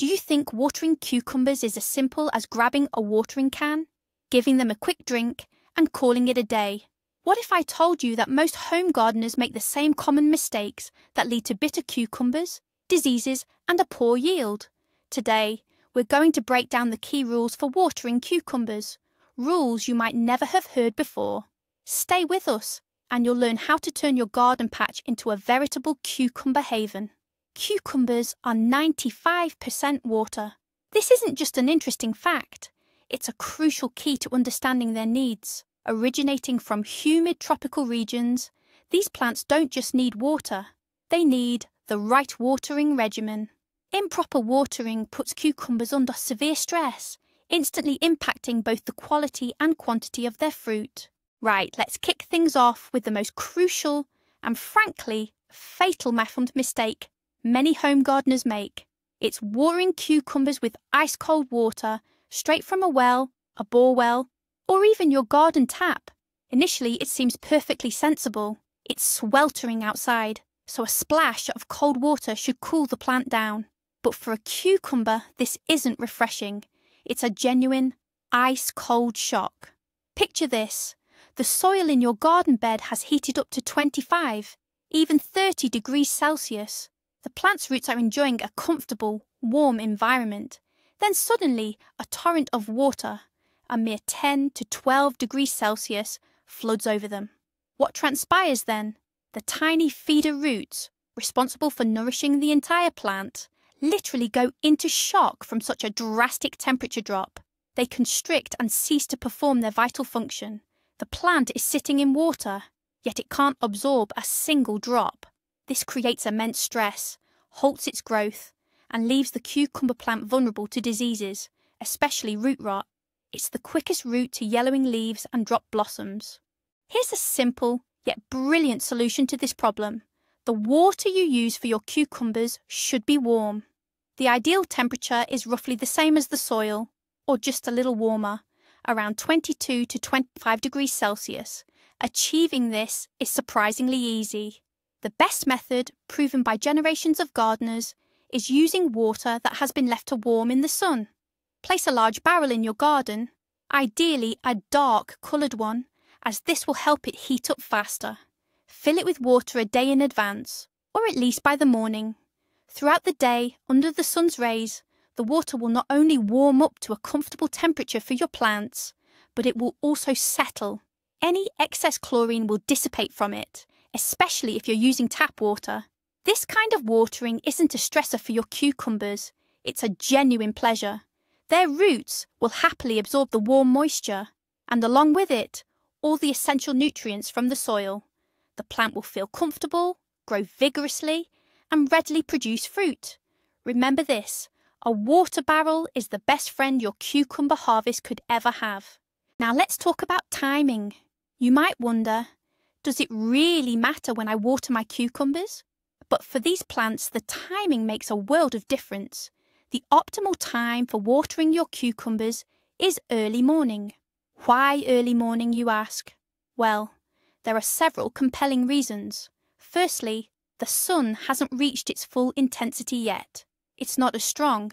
Do you think watering cucumbers is as simple as grabbing a watering can, giving them a quick drink, and calling it a day? What if I told you that most home gardeners make the same common mistakes that lead to bitter cucumbers, diseases, and a poor yield? Today, we're going to break down the key rules for watering cucumbers, rules you might never have heard before. Stay with us, and you'll learn how to turn your garden patch into a veritable cucumber haven. Cucumbers are 95% water. This isn't just an interesting fact. It's a crucial key to understanding their needs. Originating from humid tropical regions, these plants don't just need water. They need the right watering regimen. Improper watering puts cucumbers under severe stress, instantly impacting both the quality and quantity of their fruit. Right, let's kick things off with the most crucial and, frankly, fatal mistake many home gardeners make. It's watering cucumbers with ice-cold water straight from a well, a bore well, or even your garden tap. Initially, it seems perfectly sensible. It's sweltering outside, so a splash of cold water should cool the plant down. But for a cucumber, this isn't refreshing. It's a genuine, ice-cold shock. Picture this. The soil in your garden bed has heated up to 25, even 30 degrees Celsius. The plant's roots are enjoying a comfortable, warm environment. Then suddenly, a torrent of water, a mere 10 to 12 degrees Celsius, floods over them. What transpires then? The tiny feeder roots, responsible for nourishing the entire plant, literally go into shock from such a drastic temperature drop. They constrict and cease to perform their vital function. The plant is sitting in water, yet it can't absorb a single drop. This creates immense stress, halts its growth, and leaves the cucumber plant vulnerable to diseases, especially root rot. It's the quickest route to yellowing leaves and dropped blossoms. Here's a simple, yet brilliant solution to this problem. The water you use for your cucumbers should be warm. The ideal temperature is roughly the same as the soil, or just a little warmer, around 22 to 25 degrees Celsius. Achieving this is surprisingly easy. The best method, proven by generations of gardeners, is using water that has been left to warm in the sun. Place a large barrel in your garden, ideally a dark coloured one, as this will help it heat up faster. Fill it with water a day in advance, or at least by the morning. Throughout the day, under the sun's rays, the water will not only warm up to a comfortable temperature for your plants, but it will also settle. Any excess chlorine will dissipate from it, especially if you're using tap water. This kind of watering isn't a stressor for your cucumbers, it's a genuine pleasure. Their roots will happily absorb the warm moisture, and along with it, all the essential nutrients from the soil. The plant will feel comfortable, grow vigorously, and readily produce fruit. Remember this, a water barrel is the best friend your cucumber harvest could ever have. Now let's talk about timing. You might wonder, does it really matter when I water my cucumbers? But for these plants, the timing makes a world of difference. The optimal time for watering your cucumbers is early morning. Why early morning, you ask? Well, there are several compelling reasons. Firstly, the sun hasn't reached its full intensity yet. It's not as strong,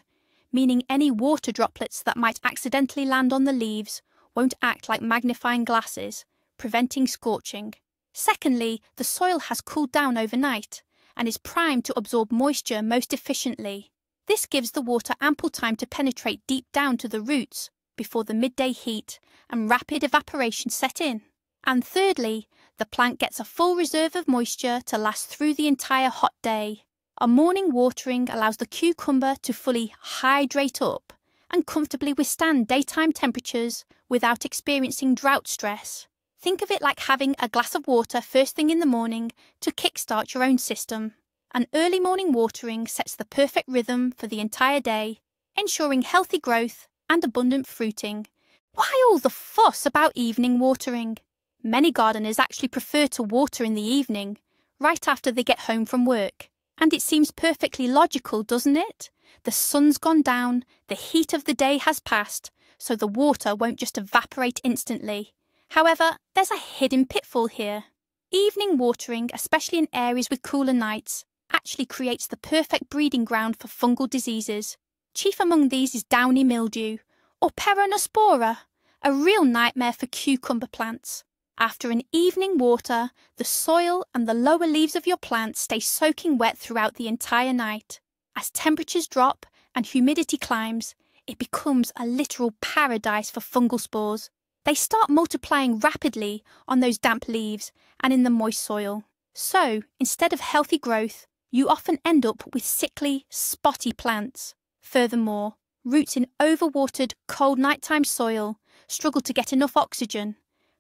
meaning any water droplets that might accidentally land on the leaves won't act like magnifying glasses, preventing scorching. Secondly, the soil has cooled down overnight and is primed to absorb moisture most efficiently. This gives the water ample time to penetrate deep down to the roots before the midday heat and rapid evaporation set in. And thirdly, the plant gets a full reserve of moisture to last through the entire hot day. A morning watering allows the cucumber to fully hydrate up and comfortably withstand daytime temperatures without experiencing drought stress. Think of it like having a glass of water first thing in the morning to kickstart your own system. An early morning watering sets the perfect rhythm for the entire day, ensuring healthy growth and abundant fruiting. Why all the fuss about evening watering? Many gardeners actually prefer to water in the evening, right after they get home from work. And it seems perfectly logical, doesn't it? The sun's gone down, the heat of the day has passed, so the water won't just evaporate instantly. However, there's a hidden pitfall here. Evening watering, especially in areas with cooler nights, actually creates the perfect breeding ground for fungal diseases. Chief among these is downy mildew, or peronospora, a real nightmare for cucumber plants. After an evening water, the soil and the lower leaves of your plant stay soaking wet throughout the entire night. As temperatures drop and humidity climbs, it becomes a literal paradise for fungal spores. They start multiplying rapidly on those damp leaves and in the moist soil. So, instead of healthy growth, you often end up with sickly, spotty plants. Furthermore, roots in overwatered, cold nighttime soil struggle to get enough oxygen,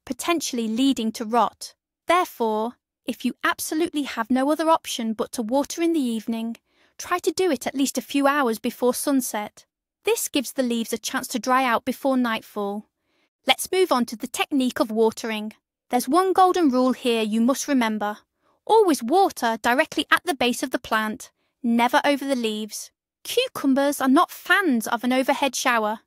potentially leading to rot. Therefore, if you absolutely have no other option but to water in the evening, try to do it at least a few hours before sunset. This gives the leaves a chance to dry out before nightfall. Let's move on to the technique of watering. There's one golden rule here you must remember. Always water directly at the base of the plant, never over the leaves. Cucumbers are not fans of an overhead shower.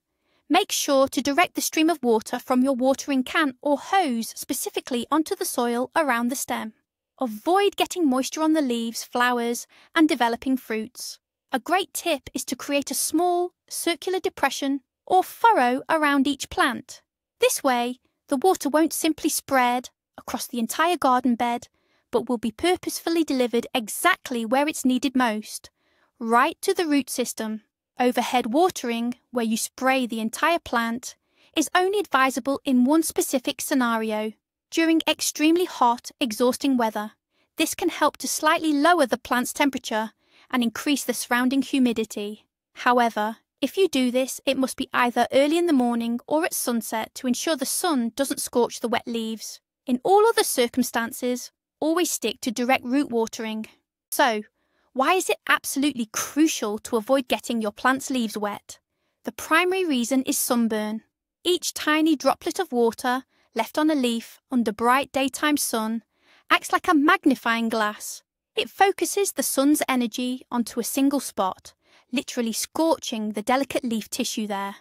Make sure to direct the stream of water from your watering can or hose specifically onto the soil around the stem. Avoid getting moisture on the leaves, flowers, and developing fruits. A great tip is to create a small, circular depression or furrow around each plant. This way, the water won't simply spread across the entire garden bed, but will be purposefully delivered exactly where it's needed most, right to the root system. Overhead watering, where you spray the entire plant, is only advisable in one specific scenario: during extremely hot, exhausting weather. This can help to slightly lower the plant's temperature and increase the surrounding humidity. However, if you do this, it must be either early in the morning or at sunset to ensure the sun doesn't scorch the wet leaves. In all other circumstances, always stick to direct root watering. So, why is it absolutely crucial to avoid getting your plant's leaves wet? The primary reason is sunburn. Each tiny droplet of water left on a leaf under bright daytime sun acts like a magnifying glass. It focuses the sun's energy onto a single spot, literally scorching the delicate leaf tissue there.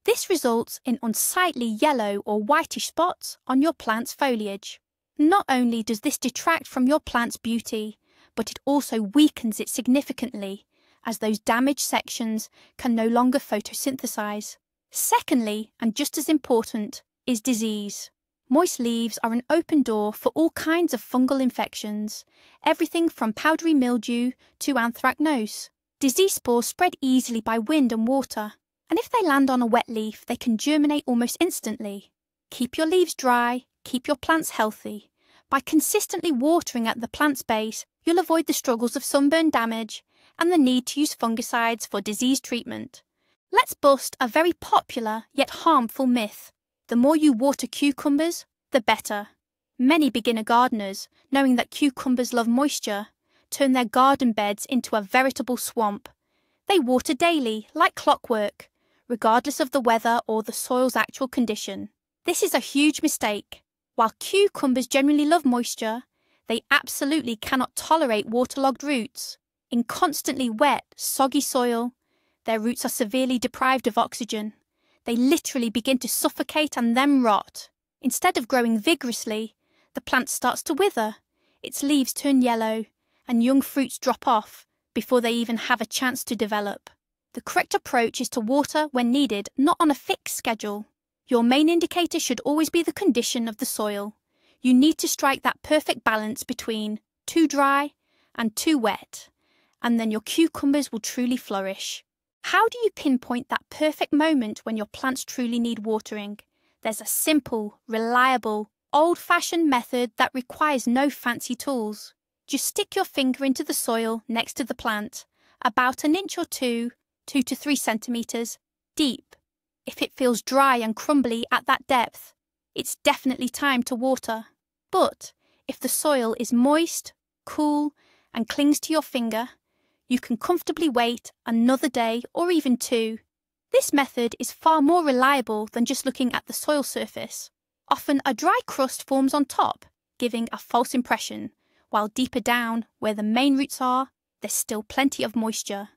This results in unsightly yellow or whitish spots on your plant's foliage. Not only does this detract from your plant's beauty, but it also weakens it significantly, as those damaged sections can no longer photosynthesize. Secondly, and just as important, is disease. Moist leaves are an open door for all kinds of fungal infections, everything from powdery mildew to anthracnose. Disease spores spread easily by wind and water, and if they land on a wet leaf, they can germinate almost instantly. Keep your leaves dry, keep your plants healthy. By consistently watering at the plant's base, you'll avoid the struggles of sunburn damage and the need to use fungicides for disease treatment. Let's bust a very popular yet harmful myth. The more you water cucumbers, the better. Many beginner gardeners, knowing that cucumbers love moisture, turn their garden beds into a veritable swamp. They water daily, like clockwork, regardless of the weather or the soil's actual condition. This is a huge mistake. While cucumbers generally love moisture, they absolutely cannot tolerate waterlogged roots. In constantly wet, soggy soil, their roots are severely deprived of oxygen. They literally begin to suffocate and then rot. Instead of growing vigorously, the plant starts to wither. Its leaves turn yellow, and young fruits drop off before they even have a chance to develop. The correct approach is to water when needed, not on a fixed schedule. Your main indicator should always be the condition of the soil. You need to strike that perfect balance between too dry and too wet, and then your cucumbers will truly flourish. How do you pinpoint that perfect moment when your plants truly need watering? There's a simple, reliable, old-fashioned method that requires no fancy tools. Just stick your finger into the soil next to the plant, about an inch or 2 to 3 centimeters, deep. If it feels dry and crumbly at that depth, it's definitely time to water. But if the soil is moist, cool, and clings to your finger, you can comfortably wait another day or even 2. This method is far more reliable than just looking at the soil surface. Often a dry crust forms on top, giving a false impression, while deeper down, where the main roots are, there's still plenty of moisture.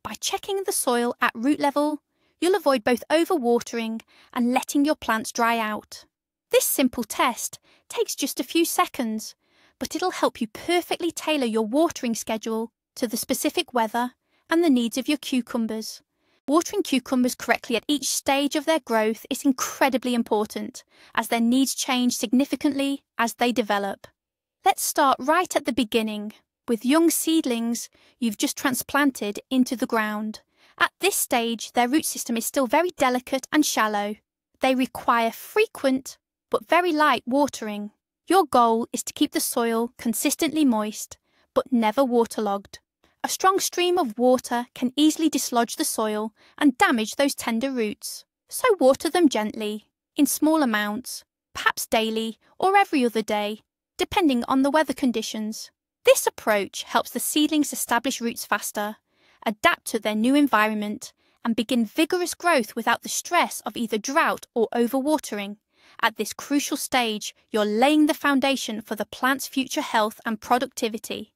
By checking the soil at root level, you'll avoid both overwatering and letting your plants dry out. This simple test takes just a few seconds, but it'll help you perfectly tailor your watering schedule to the specific weather and the needs of your cucumbers. Watering cucumbers correctly at each stage of their growth is incredibly important, as their needs change significantly as they develop. Let's start right at the beginning, with young seedlings you've just transplanted into the ground. At this stage, their root system is still very delicate and shallow. They require frequent but very light watering. Your goal is to keep the soil consistently moist, but never waterlogged. A strong stream of water can easily dislodge the soil and damage those tender roots. So water them gently, in small amounts, perhaps daily or every other day, depending on the weather conditions. This approach helps the seedlings establish roots faster, adapt to their new environment, and begin vigorous growth without the stress of either drought or overwatering. At this crucial stage, you're laying the foundation for the plant's future health and productivity.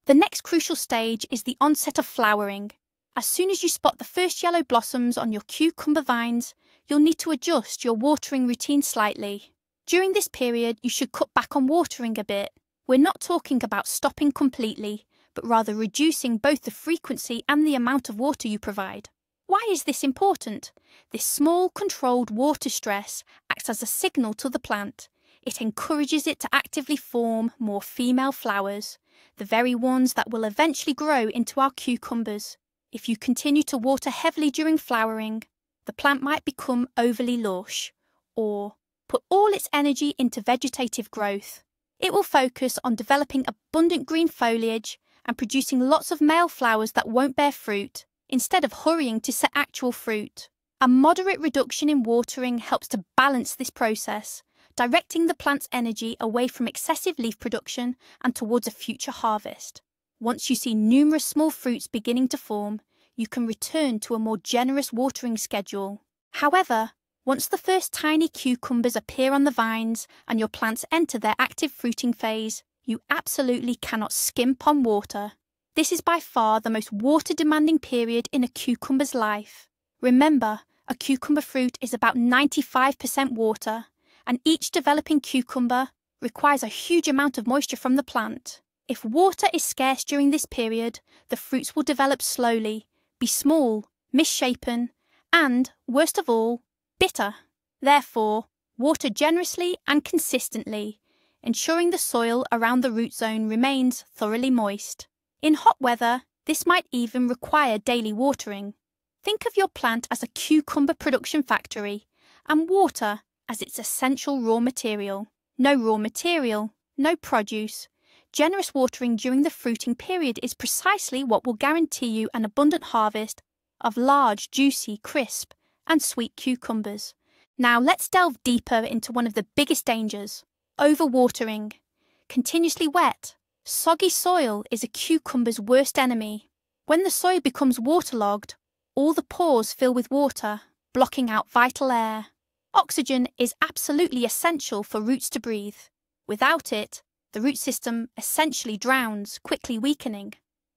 The next crucial stage is the onset of flowering. As soon as you spot the first yellow blossoms on your cucumber vines, you'll need to adjust your watering routine slightly. During this period, you should cut back on watering a bit. We're not talking about stopping completely, but rather reducing both the frequency and the amount of water you provide. Why is this important? This small, controlled water stress acts as a signal to the plant. It encourages it to actively form more female flowers, the very ones that will eventually grow into our cucumbers. If you continue to water heavily during flowering, the plant might become overly lush, or put all its energy into vegetative growth. It will focus on developing abundant green foliage and producing lots of male flowers that won't bear fruit, instead of hurrying to set actual fruit. A moderate reduction in watering helps to balance this process, directing the plant's energy away from excessive leaf production and towards a future harvest. Once you see numerous small fruits beginning to form, you can return to a more generous watering schedule. However, once the first tiny cucumbers appear on the vines and your plants enter their active fruiting phase, you absolutely cannot skimp on water. This is by far the most water-demanding period in a cucumber's life. Remember, a cucumber fruit is about 95% water, and each developing cucumber requires a huge amount of moisture from the plant. If water is scarce during this period, the fruits will develop slowly, be small, misshapen, and, worst of all, bitter. Therefore, water generously and consistently, ensuring the soil around the root zone remains thoroughly moist. In hot weather, this might even require daily watering. Think of your plant as a cucumber production factory, and water as its essential raw material. No raw material, no produce. Generous watering during the fruiting period is precisely what will guarantee you an abundant harvest of large, juicy, crisp, and sweet cucumbers. Now let's delve deeper into one of the biggest dangers: overwatering. Continuously wet, soggy soil is a cucumber's worst enemy. When the soil becomes waterlogged, all the pores fill with water, blocking out vital air. Oxygen is absolutely essential for roots to breathe. Without it, the root system essentially drowns, quickly weakening.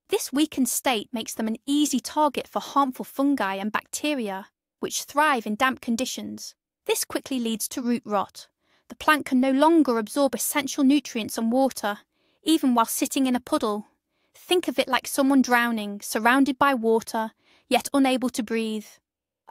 This weakened state makes them an easy target for harmful fungi and bacteria, which thrive in damp conditions. This quickly leads to root rot. The plant can no longer absorb essential nutrients and water, even while sitting in a puddle. Think of it like someone drowning, surrounded by water, yet unable to breathe.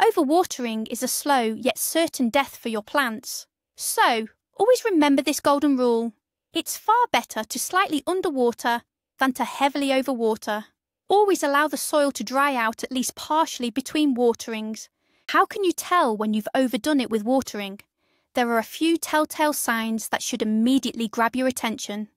Overwatering is a slow yet certain death for your plants. So, always remember this golden rule. It's far better to slightly underwater than to heavily overwater. Always allow the soil to dry out at least partially between waterings. How can you tell when you've overdone it with watering? There are a few telltale signs that should immediately grab your attention.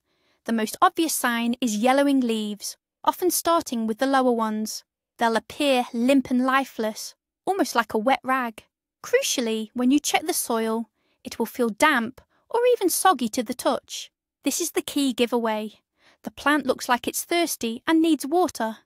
The most obvious sign is yellowing leaves, often starting with the lower ones. They'll appear limp and lifeless, almost like a wet rag. Crucially, when you check the soil, it will feel damp or even soggy to the touch. This is the key giveaway. The plant looks like it's thirsty and needs water,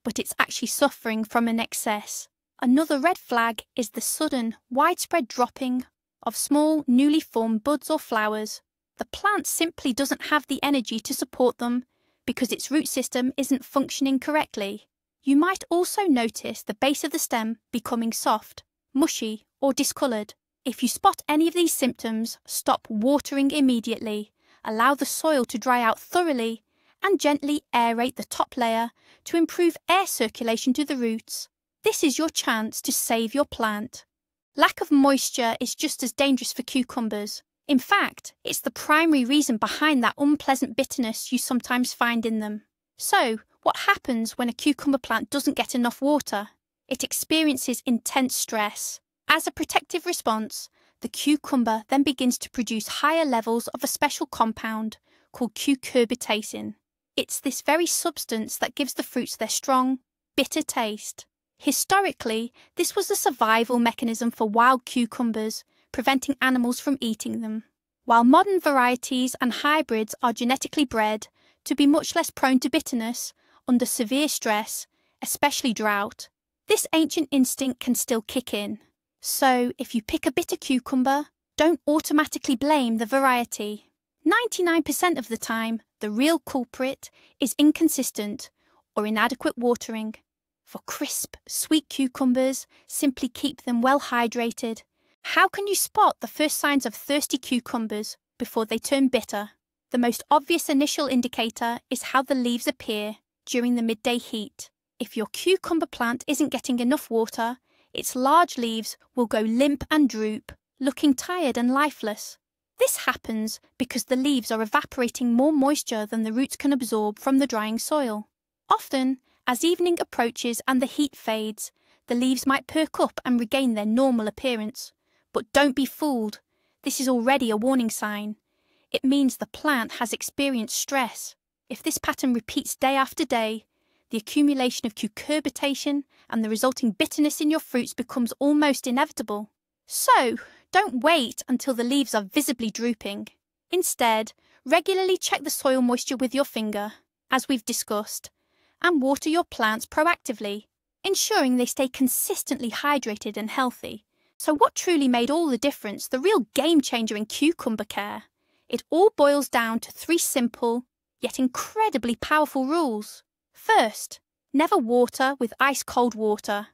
but it's actually suffering from an excess. Another red flag is the sudden, widespread dropping of small, newly formed buds or flowers. The plant simply doesn't have the energy to support them because its root system isn't functioning correctly. You might also notice the base of the stem becoming soft, mushy, or discoloured. If you spot any of these symptoms, stop watering immediately, allow the soil to dry out thoroughly, and gently aerate the top layer to improve air circulation to the roots. This is your chance to save your plant. Lack of moisture is just as dangerous for cucumbers. In fact, it's the primary reason behind that unpleasant bitterness you sometimes find in them. So, what happens when a cucumber plant doesn't get enough water? It experiences intense stress. As a protective response, the cucumber then begins to produce higher levels of a special compound called cucurbitacin. It's this very substance that gives the fruits their strong, bitter taste. Historically, this was a survival mechanism for wild cucumbers, preventing animals from eating them. While modern varieties and hybrids are genetically bred to be much less prone to bitterness under severe stress, especially drought, this ancient instinct can still kick in. So, if you pick a bitter cucumber, don't automatically blame the variety. 99% of the time, the real culprit is inconsistent or inadequate watering. For crisp, sweet cucumbers, simply keep them well hydrated. How can you spot the first signs of thirsty cucumbers before they turn bitter? The most obvious initial indicator is how the leaves appear during the midday heat. If your cucumber plant isn't getting enough water, its large leaves will go limp and droop, looking tired and lifeless. This happens because the leaves are evaporating more moisture than the roots can absorb from the drying soil. Often, as evening approaches and the heat fades, the leaves might perk up and regain their normal appearance. But don't be fooled. This is already a warning sign. It means the plant has experienced stress. If this pattern repeats day after day, the accumulation of cucurbitacin and the resulting bitterness in your fruits becomes almost inevitable. So, don't wait until the leaves are visibly drooping. Instead, regularly check the soil moisture with your finger, as we've discussed, and water your plants proactively, ensuring they stay consistently hydrated and healthy. So what truly made all the difference, the real game changer in cucumber care? It all boils down to 3 simple, yet incredibly powerful rules. First, never water with ice-cold water.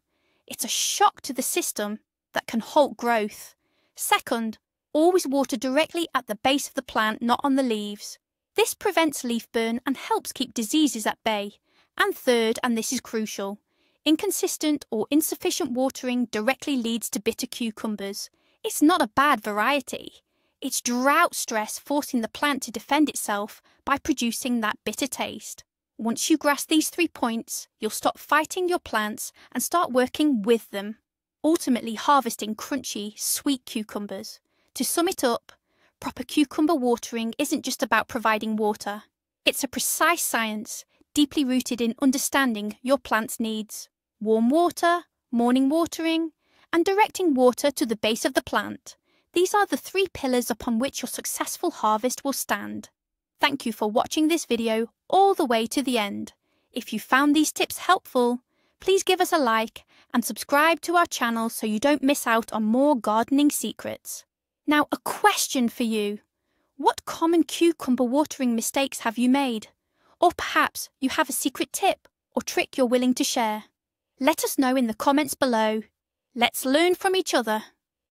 It's a shock to the system that can halt growth. Second, always water directly at the base of the plant, not on the leaves. This prevents leaf burn and helps keep diseases at bay. And third, and this is crucial, inconsistent or insufficient watering directly leads to bitter cucumbers. It's not a bad variety. It's drought stress forcing the plant to defend itself by producing that bitter taste. Once you grasp these 3 points, you'll stop fighting your plants and start working with them, ultimately harvesting crunchy, sweet cucumbers. To sum it up, proper cucumber watering isn't just about providing water. It's a precise science, deeply rooted in understanding your plant's needs. Warm water, morning watering, and directing water to the base of the plant. These are the 3 pillars upon which your successful harvest will stand. Thank you for watching this video all the way to the end. If you found these tips helpful, please give us a like and subscribe to our channel so you don't miss out on more gardening secrets. Now, a question for you. What common cucumber watering mistakes have you made? Or perhaps you have a secret tip or trick you're willing to share. Let us know in the comments below. Let's learn from each other.